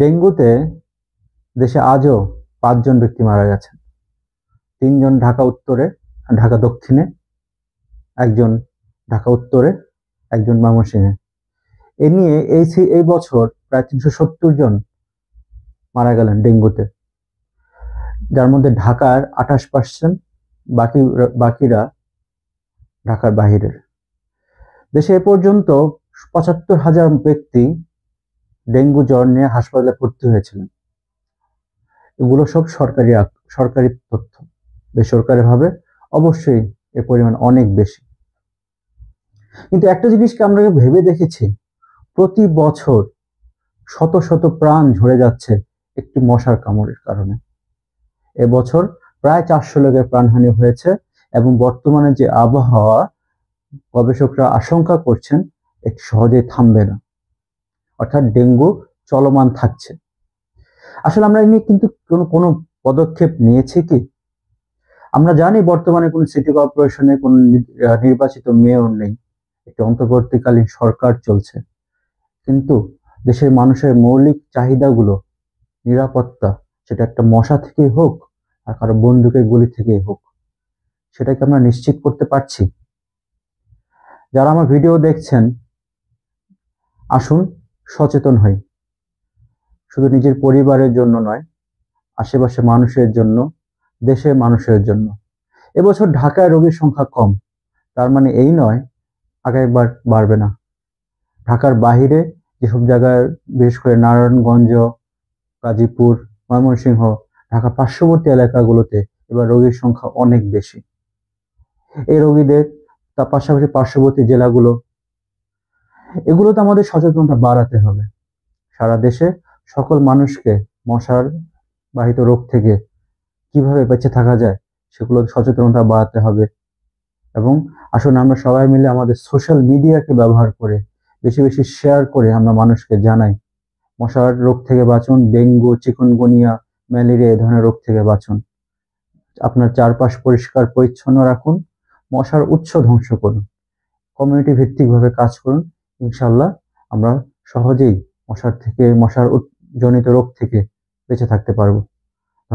ডেঙ্গুতে দেশে আজও ৫ জন ব্যক্তি মারা গেছেন। ৩ জন ঢাকা উত্তরে, ঢাকা দক্ষিণে, একজন ঢাকা উত্তরে, একজন ময়মনসিংহে। এ নিয়ে এই বছর প্রায় ৩৭০ জন মারা গেলেন ডেঙ্গুতে, যার মধ্যে ঢাকার ২৮%, বাকিরা ঢাকার বাহিরের। দেশে এ পর্যন্ত ৭৫,০০০ ব্যক্তি ডেঙ্গু জ্বর নিয়ে হাসপাতালে ভর্তি হয়েছিলেন। এগুলো সব সরকারি তথ্য। বেসরকারিভাবে অবশ্যই এর পরিমাণ অনেক বেশি। কিন্তু একটা জিনিসকে আমরা ভেবে দেখেছি, প্রতি বছর শত শত প্রাণ ঝরে যাচ্ছে একটি মশার কামড়ের কারণে। এবছর প্রায় ৪০০ লোকের প্রাণহানি হয়েছে এবং বর্তমানে যে আবহাওয়া, গবেষকরা আশঙ্কা করছেন এটি সহজেই থামবে না, অর্থাৎ ডেঙ্গু চলমান থাকছে। আসলে আমরা এ নিয়ে কিন্তু কোনো পদক্ষেপ নিয়েছি কি? আমরা জানি বর্তমানে কোনো সিটি কর্পোরেশনে কোনো নির্বাচিত মেয়র নেই, একটি অন্তর্বর্তীকালীন সরকার চলছে। কিন্তু দেশের মানুষের মৌলিক চাহিদাগুলো, নিরাপত্তা, সেটা একটা মশা থেকেই হোক আর কারো বন্দুকের গুলি থেকেই হোক, সেটাকে আমরা নিশ্চিত করতে পারছি? যারা আমার ভিডিও দেখছেন, আসুন সচেতন হই। শুধু নিজের পরিবারের জন্য নয়, আশেপাশে মানুষের জন্য, দেশের মানুষের জন্য। এবছর ঢাকায় রোগীর সংখ্যা কম, তার মানে এই নয় আগামীবার বাড়বে না। ঢাকার বাহিরে যেসব জায়গায়, বিশেষ করে নারায়ণগঞ্জ, গাজীপুর, ময়মনসিংহ, ঢাকা পার্শ্ববর্তী এলাকাগুলোতে এবার রোগীর সংখ্যা অনেক বেশি। এই রোগীদের, তার পাশাপাশি পার্শ্ববর্তী জেলাগুলো, এগুলোতে আমাদের সচেতনতা বাড়াতে হবে। সারা দেশে সকল মানুষকে মশার বাহিত রোগ থেকে কিভাবে বেঁচে থাকা যায় সেগুলো সচেতনতা বাড়াতে হবে। এবং আসুন আমরা সবাই মিলে আমাদের সোশ্যাল মিডিয়াকে ব্যবহার করে বেশি বেশি শেয়ার করে আমরা মানুষকে জানাই, মশার রোগ থেকে বাঁচুন, ডেঙ্গু, চিকুনগুনিয়া, ম্যালেরিয়া এই ধরনের রোগ থেকে বাঁচুন। আপনার চারপাশ পরিষ্কার পরিচ্ছন্ন রাখুন, মশার উৎস ধ্বংস করুন, কমিউনিটি ভিত্তিকভাবে কাজ করুন। ইনশাল্লাহ আমরা সহজেই মশার জনিত রোগ থেকে বেঁচে থাকতে পারবো।